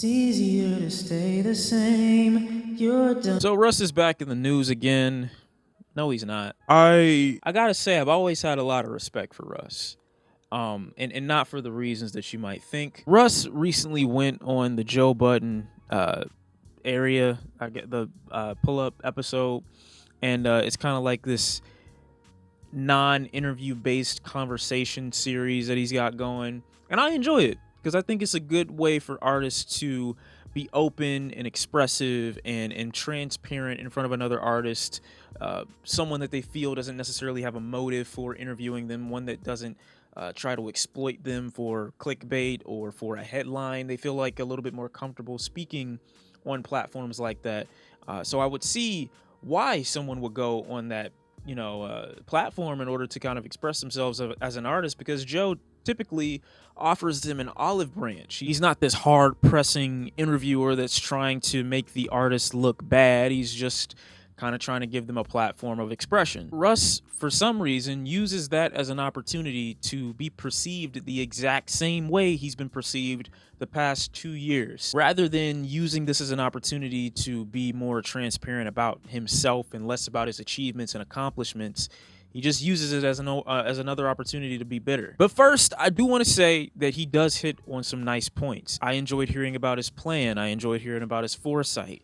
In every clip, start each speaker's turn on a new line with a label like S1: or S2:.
S1: It's easier to stay the same. You're done. So Russ is back in the news again. No, he's not. I gotta say, I've always had a lot of respect for Russ. And not for the reasons that you might think. Russ recently went on the Joe Budden area, I get the pull up episode, and it's kind of like this non-interview based conversation series that he's got going, and I enjoy it because I think it's a good way for artists to be open and expressive and transparent in front of another artist, someone that they feel doesn't necessarily have a motive for interviewing them, one that doesn't try to exploit them for clickbait or for a headline. They feel like a little bit more comfortable speaking on platforms like that. So I would see why someone would go on that platform in order to kind of express themselves as an artist, because Joe typically offers them an olive branch. He's not this hard pressing interviewer that's trying to make the artist look bad. He's just kind of trying to give them a platform of expression. Russ, for some reason, uses that as an opportunity to be perceived the exact same way he's been perceived the past 2 years. Rather than using this as an opportunity to be more transparent about himself and less about his achievements and accomplishments, he just uses it as another opportunity to be bitter. But first, I do want to say that he does hit on some nice points. I enjoyed hearing about his plan. I enjoyed hearing about his foresight.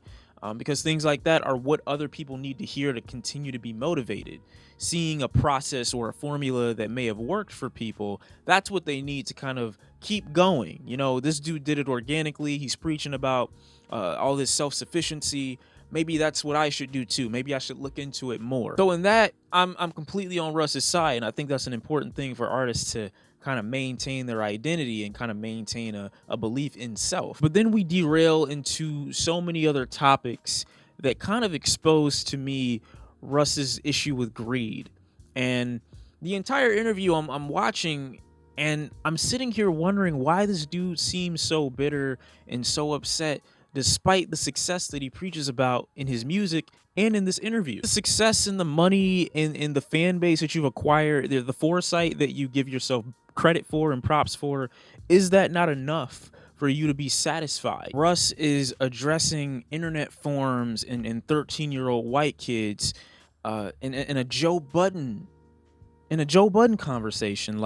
S1: Because things like that are what other people need to hear to continue to be motivated. Seeing a process or a formula that may have worked for people, that's what they need to kind of keep going. This dude did it organically. He's preaching about all this self-sufficiency. Maybe that's what I should do too. Maybe I should look into it more. So in that, I'm completely on Russ's side, and I think that's an important thing for artists to kind of maintain their identity and kind of maintain a belief in self. But then we derail into so many other topics that kind of expose to me Russ's issue with greed. And the entire interview I'm watching, and I'm sitting here wondering why this dude seems so bitter and so upset despite the success that he preaches about in his music and in this interview. The success and the money and the fan base that you've acquired, the foresight that you give yourself credit for and props for, is that not enough for you to be satisfied? Russ is addressing internet forums and 13-year-old white kids in a Joe Budden conversation.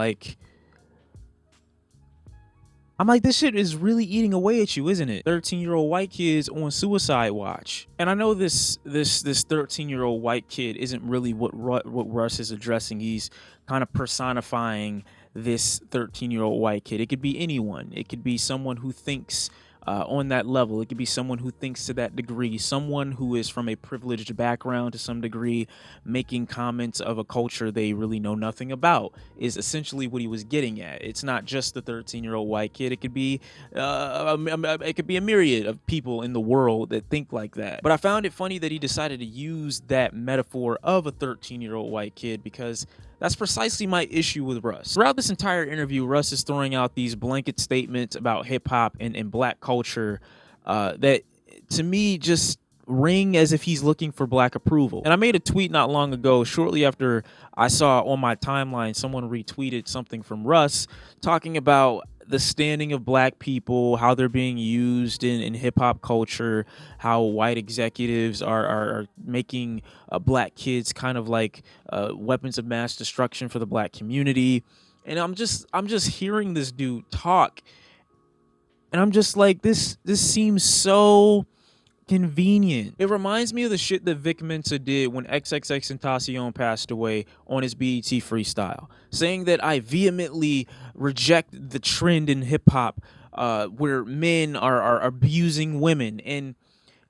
S1: I'm like, this shit is really eating away at you, isn't it? 13-year-old white kids on suicide watch. And I know this 13-year-old white kid isn't really what Russ is addressing. He's kind of personifying this 13-year-old white kid. It could be anyone. It could be someone who thinks on that level. It could be someone who thinks to that degree, someone who is from a privileged background to some degree, making comments of a culture they really know nothing about, is essentially what he was getting at. It's not just the 13-year-old white kid. It could be a myriad of people in the world that think like that. But I found it funny that he decided to use that metaphor of a 13-year-old white kid, because that's precisely my issue with Russ. Throughout this entire interview, Russ is throwing out these blanket statements about hip-hop and black culture that, to me, just ring as if he's looking for black approval. And I made a tweet not long ago, shortly after I saw on my timeline someone retweeted something from Russ talking about the standing of black people, how they're being used in hip-hop culture, how white executives are making black kids kind of like weapons of mass destruction for the black community. And I'm just hearing this dude talk, and I'm just like, this seems so convenient. It reminds me of the shit that Vic Mensa did when XXXTentacion passed away on his BET freestyle, saying that I vehemently reject the trend in hip-hop where men are abusing women. And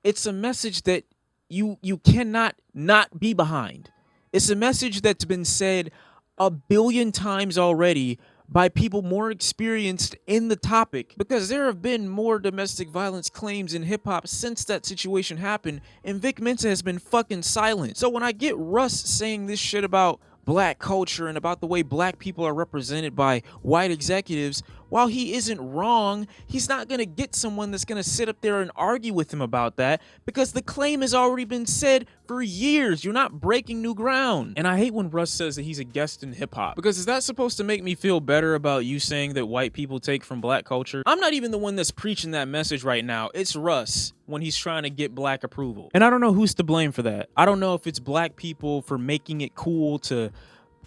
S1: it's a message that you cannot not be behind. It's a message that's been said a billion times already by people more experienced in the topic, because there have been more domestic violence claims in hip-hop since that situation happened, and Vic Mensa has been fucking silent. So when I get Russ saying this shit about black culture and about the way black people are represented by white executives, while he isn't wrong, he's not going to get someone that's going to sit up there and argue with him about that, because the claim has already been said for years. You're not breaking new ground. And I hate when Russ says that he's a guest in hip-hop, because is that supposed to make me feel better about you saying that white people take from black culture? I'm not even the one that's preaching that message right now. It's Russ when he's trying to get black approval. And I don't know who's to blame for that. I don't know if it's black people for making it cool to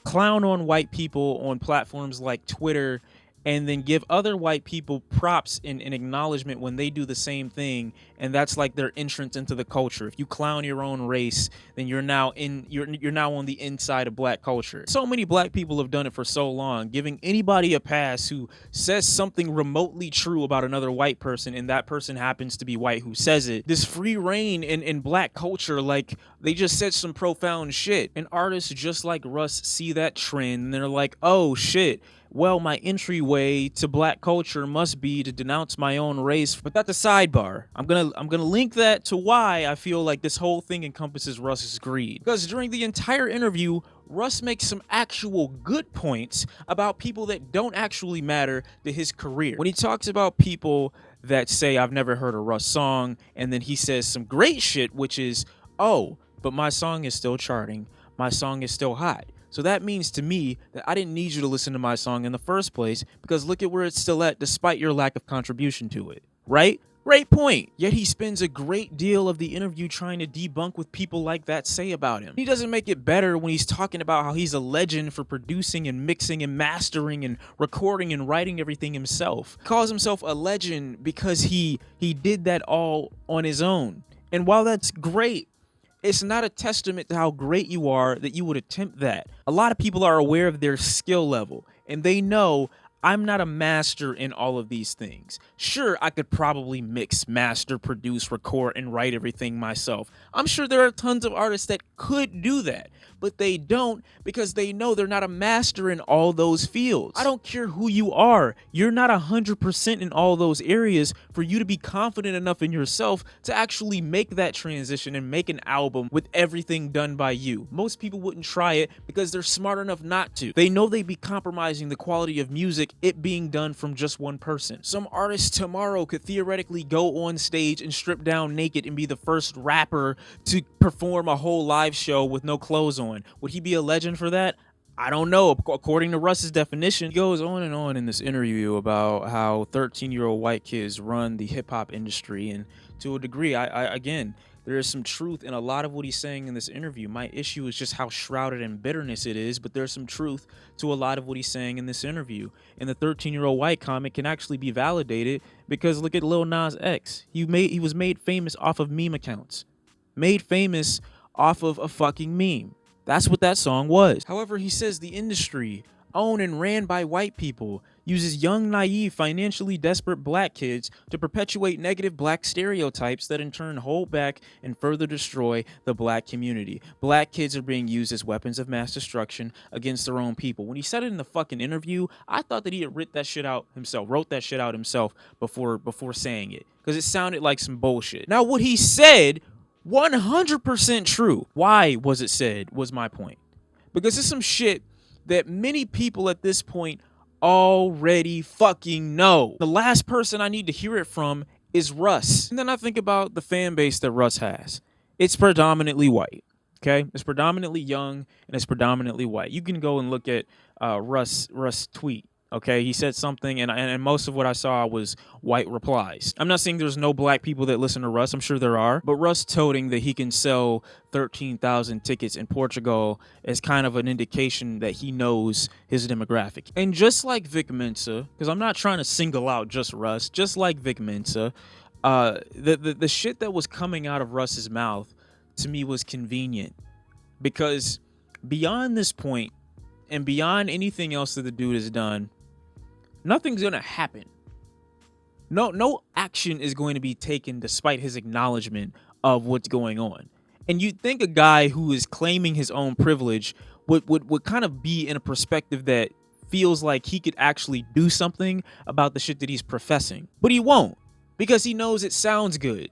S1: clown on white people on platforms like Twitter and then give other white people props and acknowledgement when they do the same thing, and that's like their entrance into the culture. If you clown your own race, then you're now on the inside of black culture. So many black people have done it for so long, giving anybody a pass who says something remotely true about another white person, and that person happens to be white who says it. This free reign in black culture, like they just said some profound shit. And artists just like Russ see that trend, and they're like, oh shit, well, my entryway to black culture must be to denounce my own race. But that's a sidebar. I'm gonna link that to why I feel like this whole thing encompasses Russ's greed. Because during the entire interview, Russ makes some actual good points about people that don't actually matter to his career. When he talks about people that say, I've never heard a Russ song, and then he says some great shit, which is, oh, but my song is still charting. My song is still hot. So that means to me that I didn't need you to listen to my song in the first place, because look at where it's still at despite your lack of contribution to it, right? Great point. Yet he spends a great deal of the interview trying to debunk what people like that say about him. He doesn't make it better when he's talking about how he's a legend for producing and mixing and mastering and recording and writing everything himself. He calls himself a legend because he did that all on his own. And while that's great, it's not a testament to how great you are that you would attempt that. A lot of people are aware of their skill level, and they know I'm not a master in all of these things. Sure, I could probably mix, master, produce, record, and write everything myself. I'm sure there are tons of artists that could do that, but they don't because they know they're not a master in all those fields. I don't care who you are. You're not 100% in all those areas for you to be confident enough in yourself to actually make that transition and make an album with everything done by you. Most people wouldn't try it because they're smart enough not to. They know they'd be compromising the quality of music, it being done from just one person. Some artist tomorrow could theoretically go on stage and strip down naked and be the first rapper to perform a whole live show with no clothes on. Would he be a legend for that? I don't know. According to Russ's definition, he goes on and on in this interview about how 13-year-old white kids run the hip-hop industry, and to a degree, again, there is some truth in a lot of what he's saying in this interview. My issue is just how shrouded in bitterness it is, but there's some truth to a lot of what he's saying in this interview. And the 13-year-old white comment can actually be validated because look at Lil Nas X. He was made famous off of meme accounts. Made famous off of a fucking meme. That's what that song was. However, he says the industry, owned and ran by white people, uses young, naive, financially desperate black kids to perpetuate negative black stereotypes that in turn hold back and further destroy the black community. Black kids are being used as weapons of mass destruction against their own people. When he said it in the fucking interview, I thought that he had wrote that shit out himself before saying it, because it sounded like some bullshit. Now, what he said, 100% true. Why was it said, was my point. Because it's some shit that many people at this point already fucking know. The last person I need to hear it from is Russ. And then I think about the fan base that Russ has. It's predominantly white, okay? It's predominantly young, and it's predominantly white. You can go and look at Russ tweet. Okay, he said something, and most of what I saw was white replies. I'm not saying there's no black people that listen to Russ. I'm sure there are. But Russ toting that he can sell 13,000 tickets in Portugal is kind of an indication that he knows his demographic. And just like Vic Mensa, because I'm not trying to single out just Russ, just like Vic Mensa, the shit that was coming out of Russ's mouth to me was convenient. Because beyond this point, and beyond anything else that the dude has done, nothing's gonna happen. No action is going to be taken despite his acknowledgement of what's going on. And you'd think a guy who is claiming his own privilege would kind of be in a perspective that feels like he could actually do something about the shit that he's professing. But he won't, because he knows it sounds good,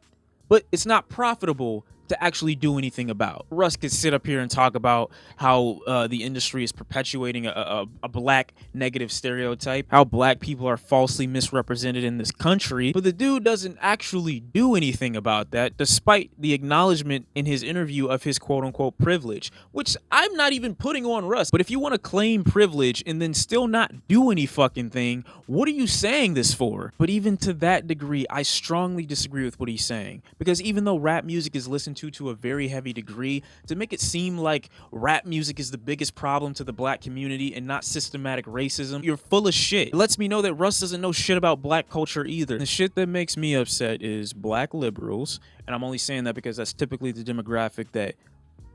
S1: but it's not profitable to actually do anything about. Russ could sit up here and talk about how the industry is perpetuating a black negative stereotype, how black people are falsely misrepresented in this country, but the dude doesn't actually do anything about that, despite the acknowledgement in his interview of his quote-unquote privilege, which I'm not even putting on Russ. But if you want to claim privilege and then still not do any fucking thing, what are you saying this for? But even to that degree, I strongly disagree with what he's saying, because even though rap music is listened to a very heavy degree, to make it seem like rap music is the biggest problem to the black community and not systematic racism, you're full of shit. It lets me know that Russ doesn't know shit about black culture either. The shit that makes me upset is black liberals, and I'm only saying that because that's typically the demographic that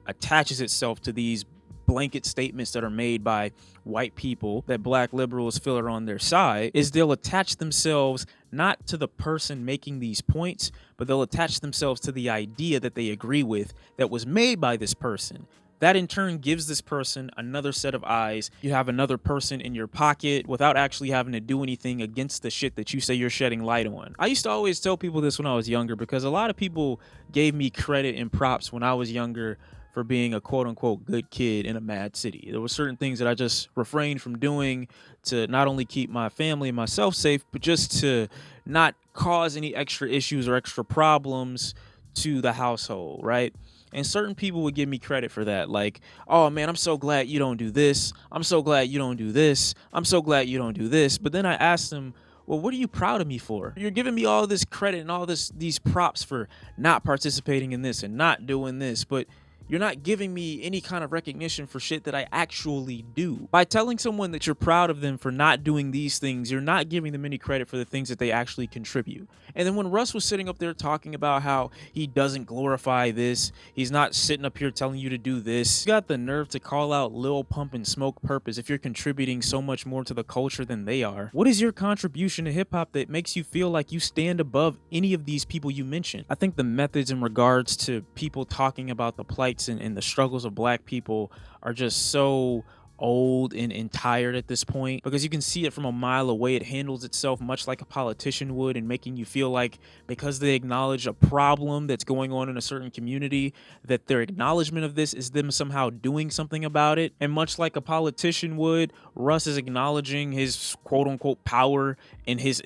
S1: attaches itself to these blanket statements that are made by white people that black liberals feel are on their side, is they'll attach themselves not to the person making these points, but they'll attach themselves to the idea that they agree with that was made by this person. That in turn gives this person another set of eyes. You have another person in your pocket without actually having to do anything against the shit that you say you're shedding light on. I used to always tell people this when I was younger, because a lot of people gave me credit and props when I was younger for being a quote-unquote good kid in a mad city. There were certain things that I just refrained from doing to not only keep my family and myself safe, but just to not cause any extra issues or extra problems to the household, right? And certain people would give me credit for that. Like, oh man, I'm so glad you don't do this. I'm so glad you don't do this. I'm so glad you don't do this. But then I asked them, well, what are you proud of me for? You're giving me all this credit and all these props for not participating in this and not doing this, but you're not giving me any kind of recognition for shit that I actually do. By telling someone that you're proud of them for not doing these things, you're not giving them any credit for the things that they actually contribute. And then when Russ was sitting up there talking about how he doesn't glorify this, he's not sitting up here telling you to do this, you got the nerve to call out Lil Pump and Smoke Purpose if you're contributing so much more to the culture than they are. What is your contribution to hip hop that makes you feel like you stand above any of these people you mentioned? I think the methods in regards to people talking about the plights and the struggles of black people are just so old and tired at this point, because you can see it from a mile away. It handles itself much like a politician would, and making you feel like because they acknowledge a problem that's going on in a certain community, that their acknowledgement of this is them somehow doing something about it. And much like a politician would, Russ is acknowledging his quote-unquote power and his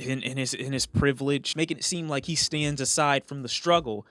S1: privilege, making it seem like he stands aside from the struggle.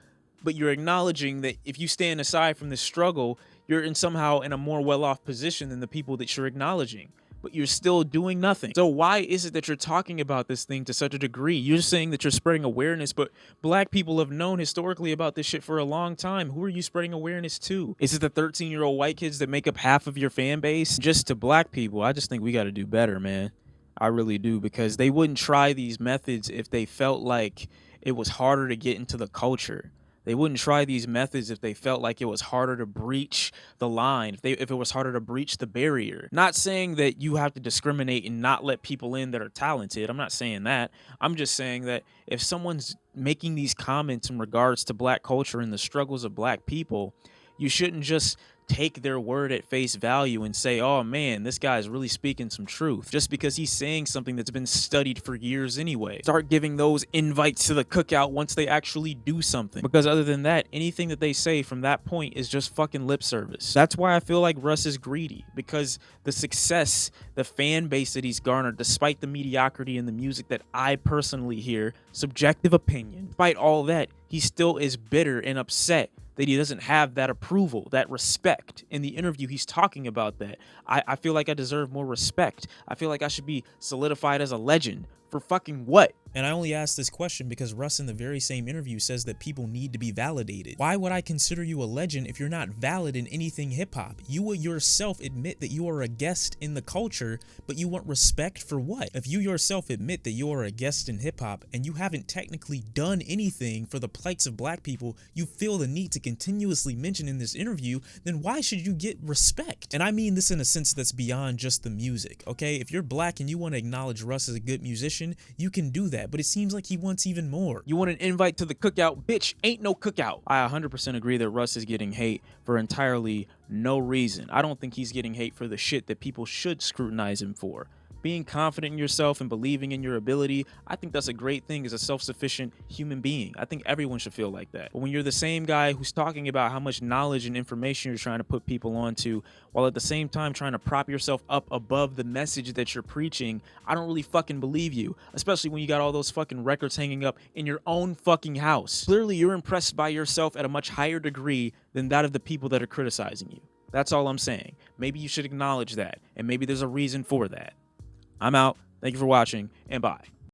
S1: But you're acknowledging that if you stand aside from this struggle, you're somehow in a more well-off position than the people that you're acknowledging, but you're still doing nothing. So why is it that you're talking about this thing to such a degree? You're saying that you're spreading awareness, but black people have known historically about this shit for a long time. Who are you spreading awareness to? Is it the 13-year-old white kids that make up half of your fan base? Just to black people, I just think we got to do better, man. I really do, because they wouldn't try these methods if they felt like it was harder to get into the culture. They wouldn't try these methods if they felt like it was harder to breach the line, if it was harder to breach the barrier. Not saying that you have to discriminate and not let people in that are talented. I'm not saying that. I'm just saying that if someone's making these comments in regards to black culture and the struggles of black people, you shouldn't just take their word at face value and say, oh man, this guy is really speaking some truth, just because he's saying something that's been studied for years anyway. Start giving those invites to the cookout once they actually do something, because other than that, anything that they say from that point is just fucking lip service. That's why I feel like Russ is greedy, because the success, the fan base that he's garnered, despite the mediocrity in the music that I personally hear, subjective opinion, despite all that, he still is bitter and upset that he doesn't have that approval, that respect. In the interview, he's talking about that. I feel like I deserve more respect. I feel like I should be solidified as a legend. For fucking what? And I only ask this question because Russ in the very same interview says that people need to be validated. Why would I consider you a legend if you're not valid in anything hip-hop? You will yourself admit that you are a guest in the culture, but you want respect for what? If you yourself admit that you are a guest in hip-hop and you haven't technically done anything for the plights of black people you feel the need to continuously mention in this interview, then why should you get respect? And I mean this in a sense that's beyond just the music, okay? If you're black and you want to acknowledge Russ as a good musician, you can do that, but it seems like he wants even more. You want an invite to the cookout? Bitch, ain't no cookout. I 100% agree that Russ is getting hate for entirely no reason. I don't think he's getting hate for the shit that people should scrutinize him for. being confident in yourself and believing in your ability, I think that's a great thing as a self-sufficient human being. I think everyone should feel like that. But when you're the same guy who's talking about how much knowledge and information you're trying to put people onto, while at the same time trying to prop yourself up above the message that you're preaching, I don't really fucking believe you, especially when you got all those fucking records hanging up in your own fucking house. Clearly, you're impressed by yourself at a much higher degree than that of the people that are criticizing you. That's all I'm saying. Maybe you should acknowledge that, and maybe there's a reason for that. I'm out. Thank you for watching, and bye.